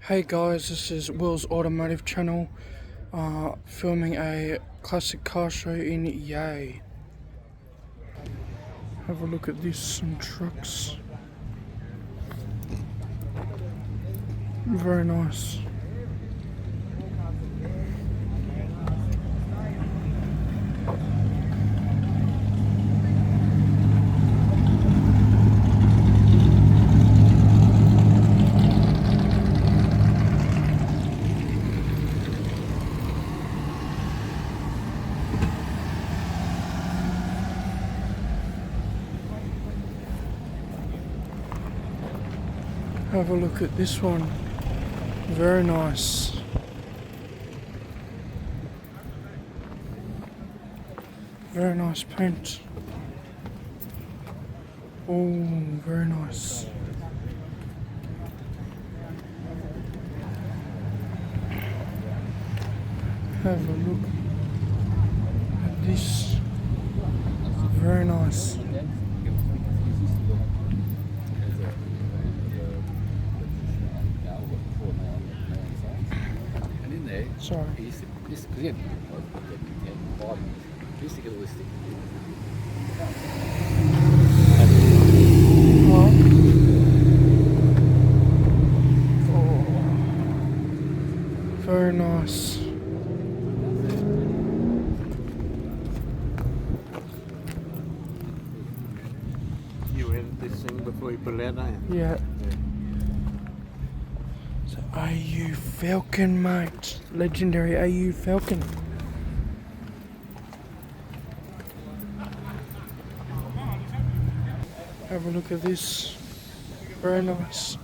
Hey guys, this is Will's Automotive Channel, filming a classic car show in Yay. Have a look at this, some trucks. Very nice. Have a look at this one. Very nice. Very nice paint. Oh, very nice. Have a look at this. Very nice. Sorry. Very nice. You edit this thing before you put it out, don't you? Yeah. So AU Falcon, mate. Legendary AU Falcon. Have a look at this. Very nice.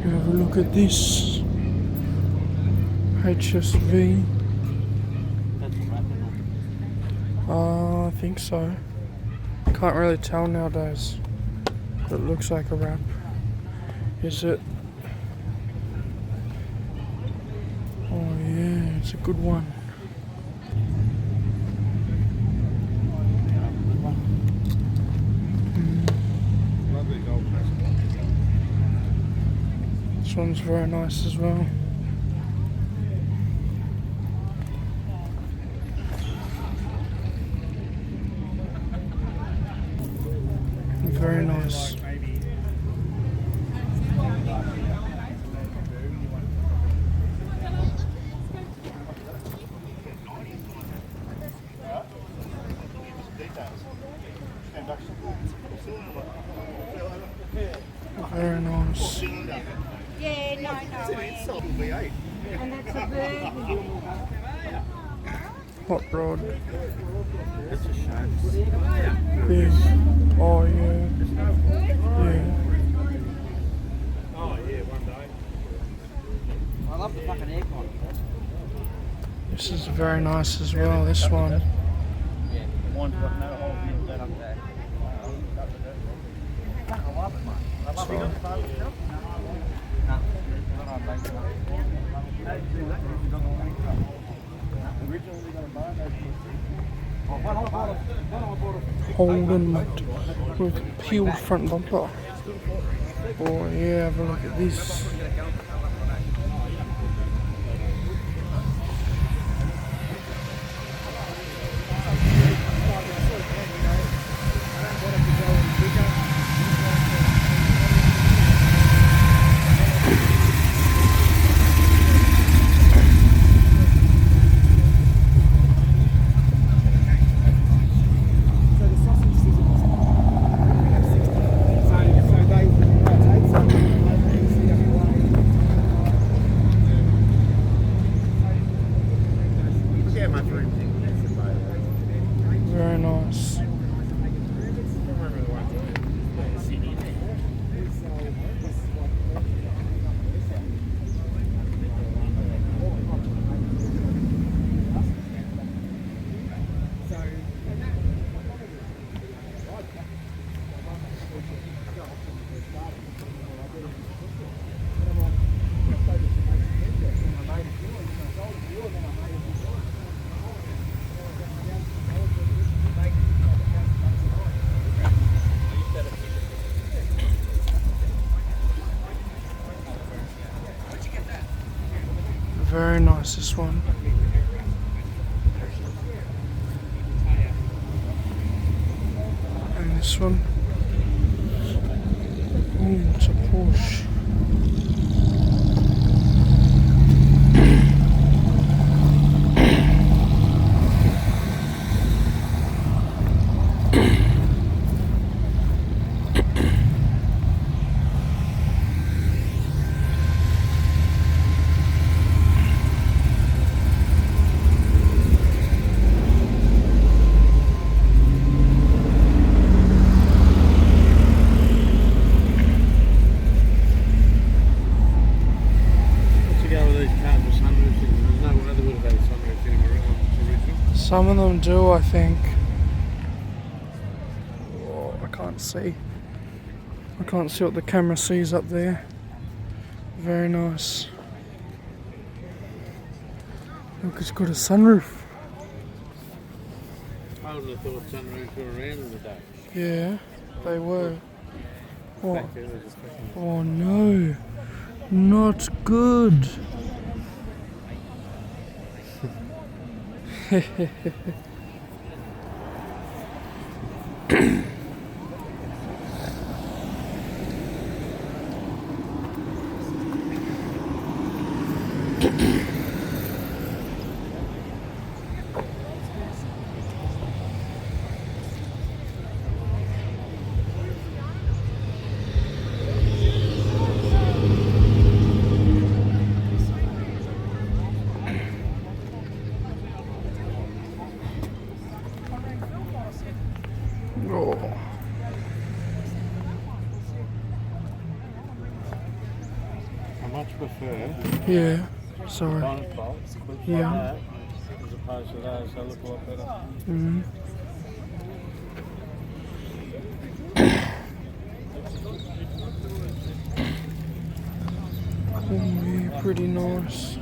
Have a look at this. HSV. I think so. Can't really tell nowadays. But it looks like a wrap. Is it? Oh yeah, it's a good one. This one's very nice as well. Very nice. Very nice. Yeah, no. And that's a bird. Hot rod. It's a shame. Yes. Oh yeah. Yeah. Oh yeah, one day. I love the fucking aircon. This is very nice as well, this one. Yeah, mine's got no holes in that up there. I love it, mate. I love it. No. Originally got a bar, Holden mate, with peeled front bumper. Oh yeah, have a look at this. Very nice, this one. And this one. Oh, it's a Porsche. Some of them do, I think. Oh, I can't see. I can't see what the camera sees up there. Very nice. Look, it's got a sunroof. I would have thought sunroofs were around in the day. Yeah, they were. What? Back there was a fucking- Oh no, not good. Oh. I much prefer Yeah, sorry. bonnet bolts Yeah. like that as opposed to those. They look a lot better. Mm. Oh, yeah, pretty nice.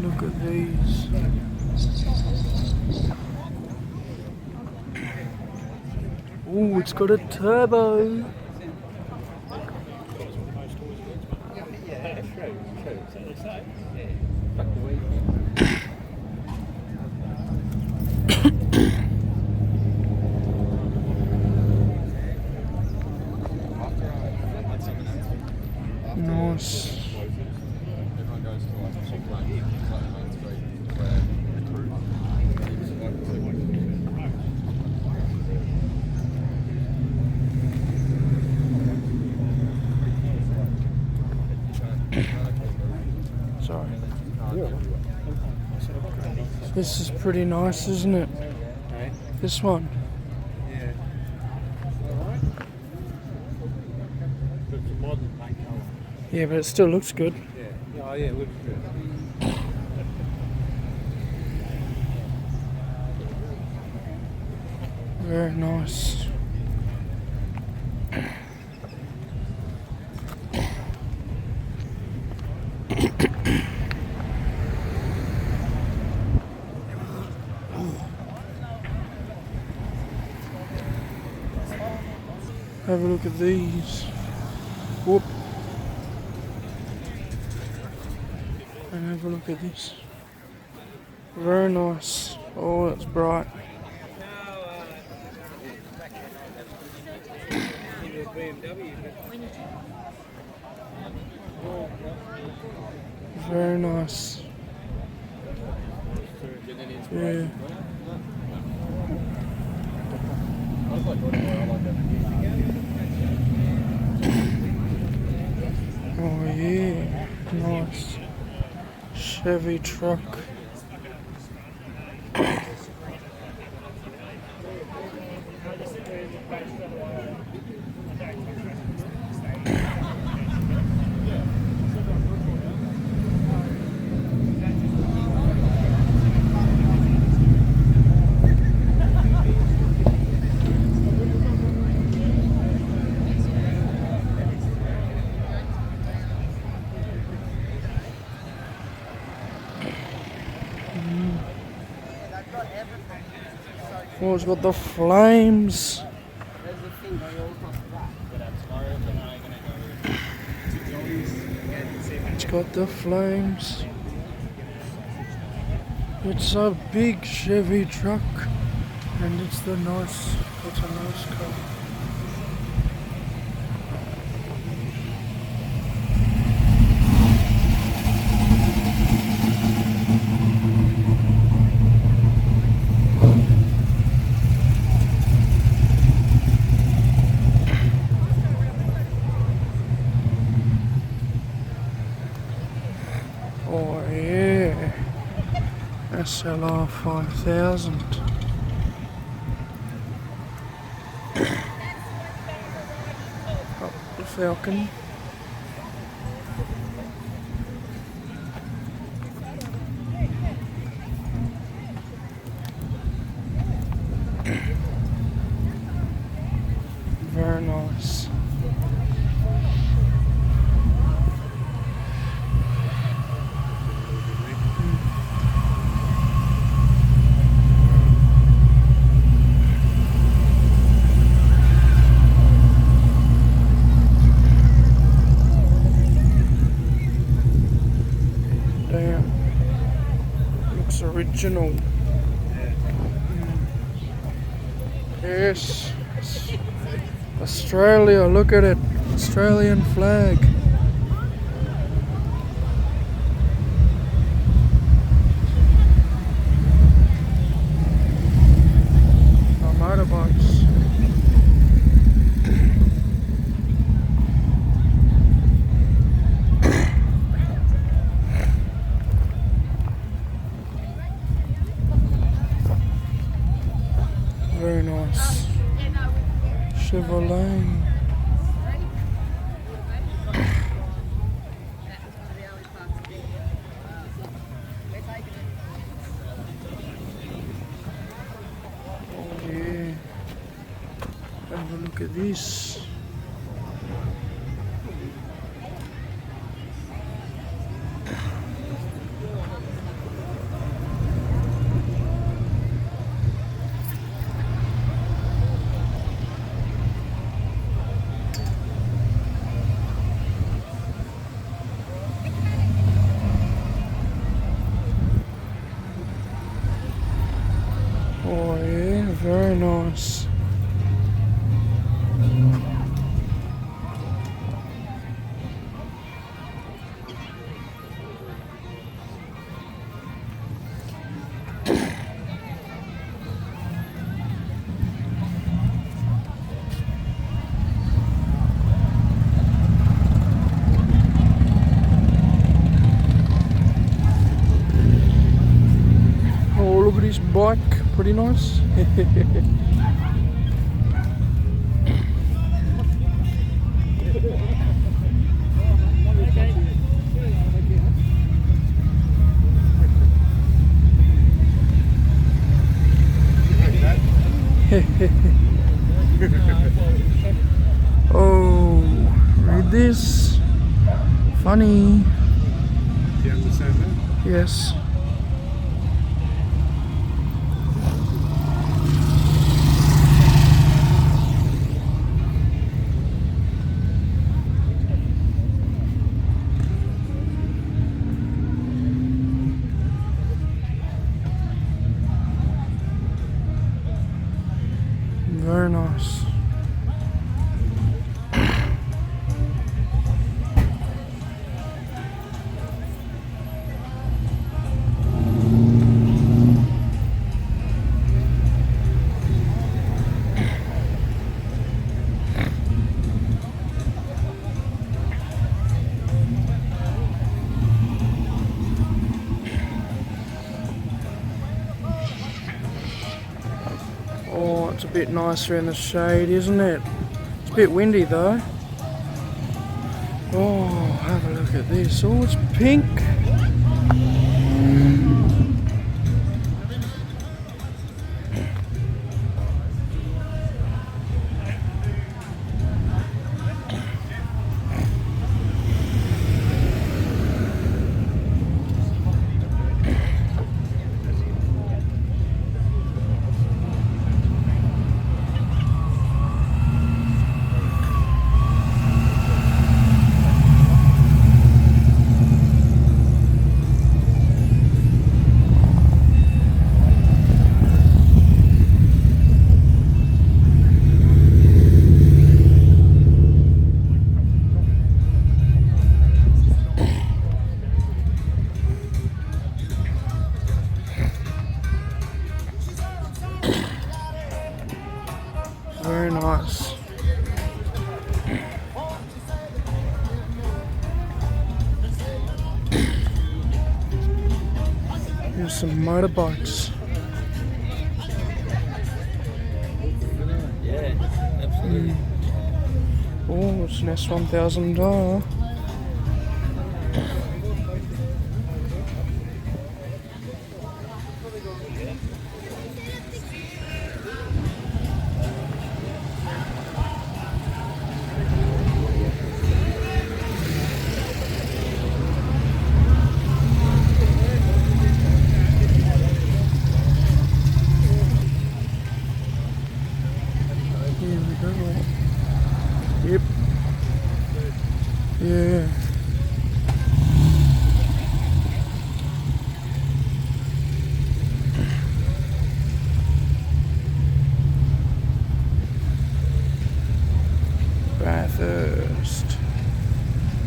Look at these. Oh, it's got a turbo. Nice. Sorry. This is pretty nice, isn't it? Okay. This one. Yeah. But it's a modern paint colour. Yeah, but it still looks good. Yeah. Oh yeah, it looks good. Very nice. Have a look at these. Whoop. And have a look at this. Very nice. Oh, that's bright. Very nice. Yeah. Oh yeah, nice. Chevy truck. Oh, it's got the flames. It's got the flames. It's a big Chevy truck, and it's a nice car. Oh yeah, SLR 5000. Oh, the Falcon. Very nice. Damn. Looks original. Yes. Australia, look at it. Australian flag. Our motorbikes. Very nice. Chevrolet. Oh yeah. Have a look at this. Oh yeah, very nice. Oh, look at his bike, pretty nice. Oh, read this. Funny. Do you understand that? Yes. Very nice. Oh, it's a bit nicer in the shade, isn't it? It's a bit windy though. Oh, have a look at this. Oh, it's pink. nice. Here's some motorbikes. Yeah, absolutely. Oh, it's an S1000. Here we go. Yep. Yeah. Bathurst.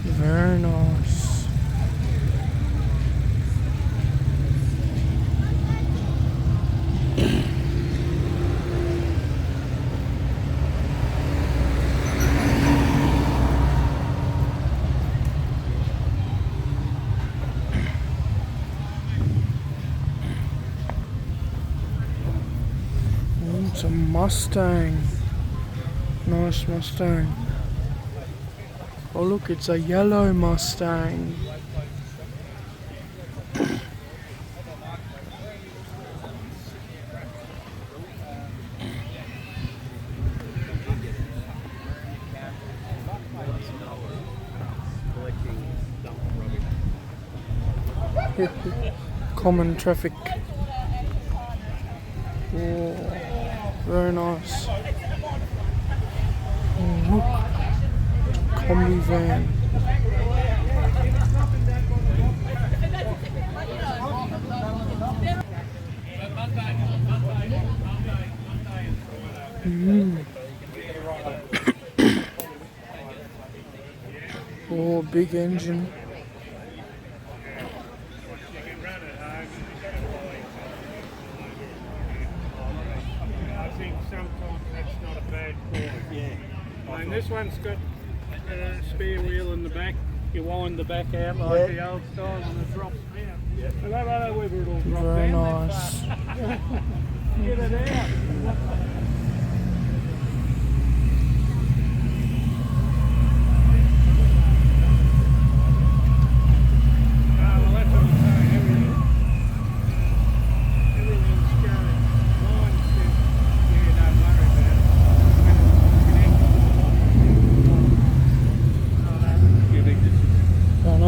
Very nice. It's a Mustang. Nice Mustang. Oh look, it's a yellow Mustang. Common traffic. Oh, very nice. Oh, look. Combi van. Oh, big engine. I think sometimes that's not a bad call. Yeah. I mean, this one's got a spare wheel in the back. You wind the back out like the old style and it drops down. Yeah. I don't know whether it'll drop Very down nice. that far. Get it out.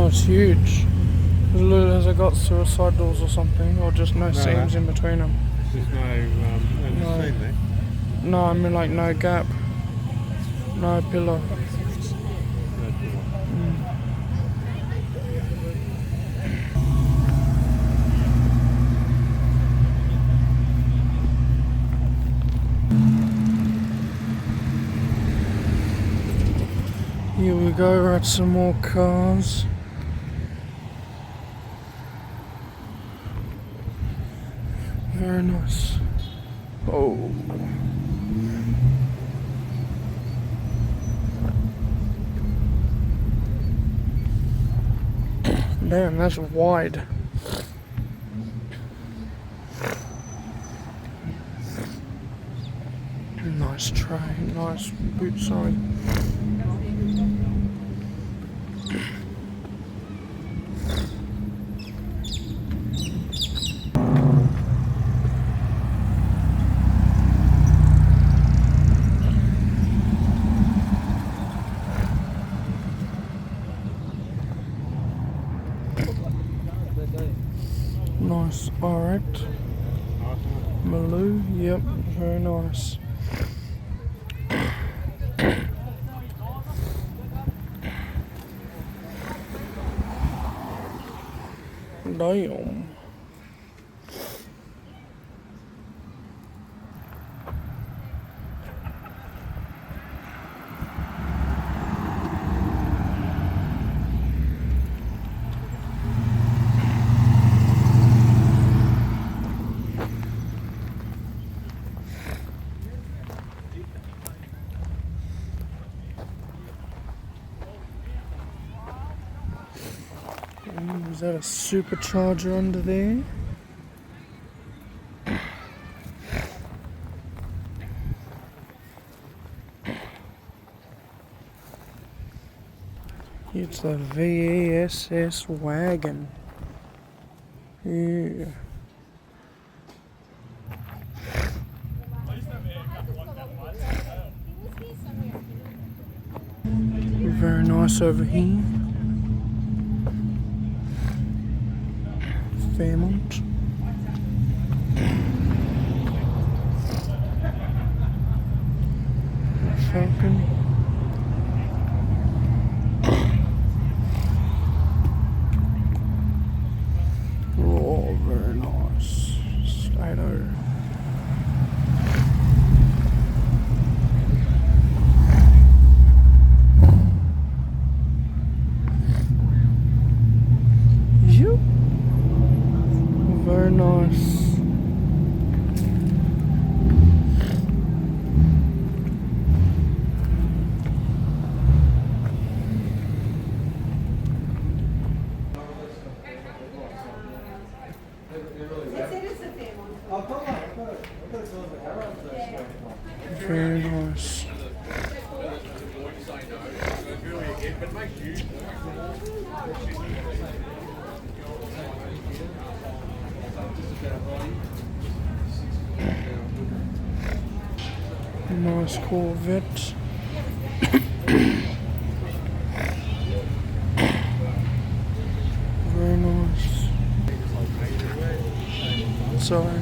It's huge. Has it got suicide doors or something, or just no seams in between them? There's no No, I mean like no gap, no pillar. Here we go, we're at some more cars. Very nice. Oh. Damn, that's wide. Nice tray, nice boot, sorry. Nice, alright. Maloo, yep, very nice. Damn. Is that a supercharger under there? It's a VESS wagon. Yeah. Very nice over here. Fairmont. Falcon. Oh, very nice. Stato. You. Very nice. Very nice. Nice Corvette. Very nice. Sorry.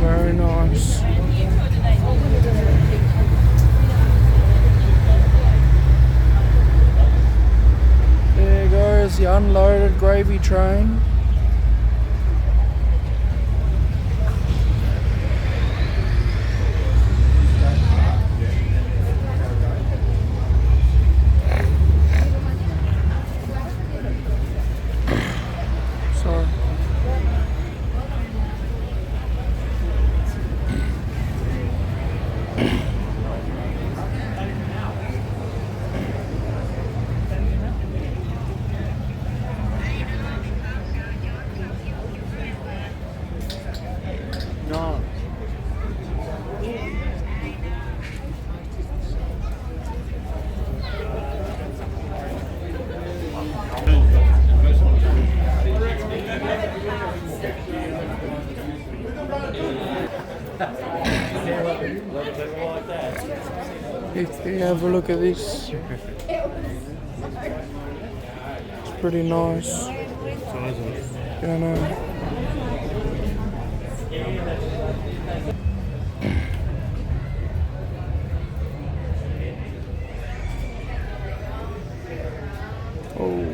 Very nice. There goes the unloaded gravy train. Sorry. No. If you have a look at this, it's pretty nice. Yeah, I know. Oh,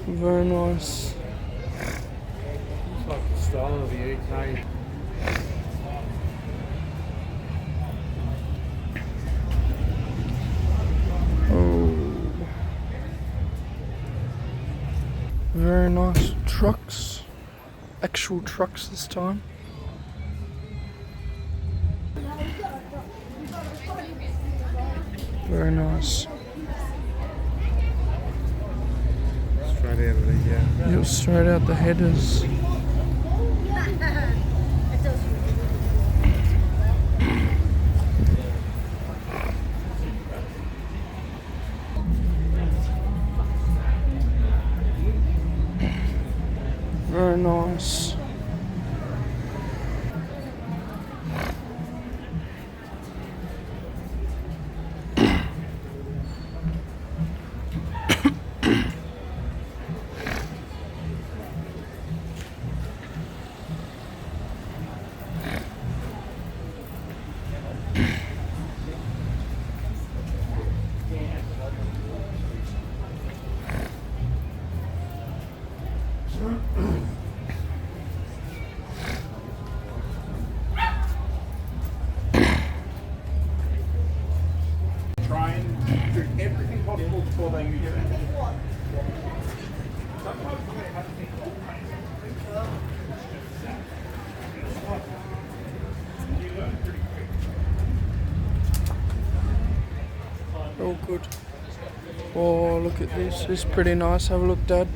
very nice. It's like the style of the UK. Oh, very nice trucks. Actual trucks this time. Very nice. Straight out of the You're straight out the headers. Very nice. Try and do everything possible before they use it. All good. Oh, look at this. This is pretty nice. Have a look, Dad.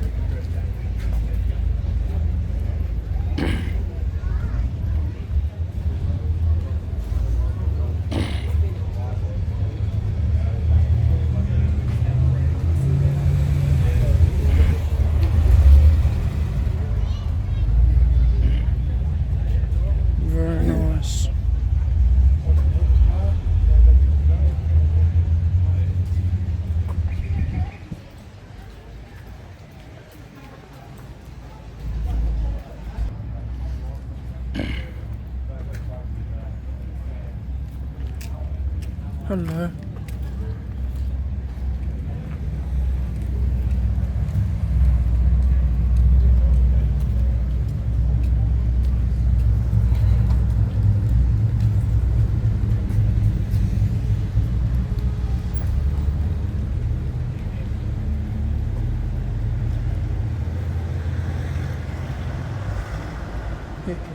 Very nice. Hello.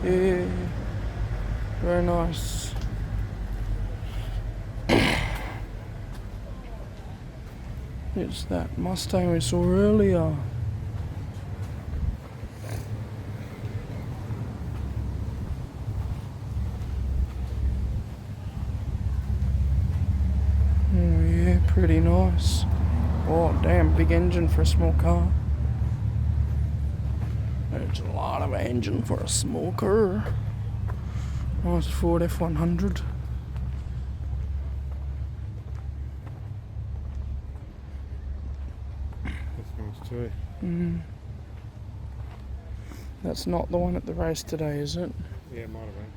Yeah. Very nice. It's that Mustang we saw earlier. Oh yeah, pretty nice. Oh damn, big engine for a small car. It's a lot of engine for a small car. Nice Ford F100. That's nice too. That's not the one at the race today, is it? Yeah, it might have been.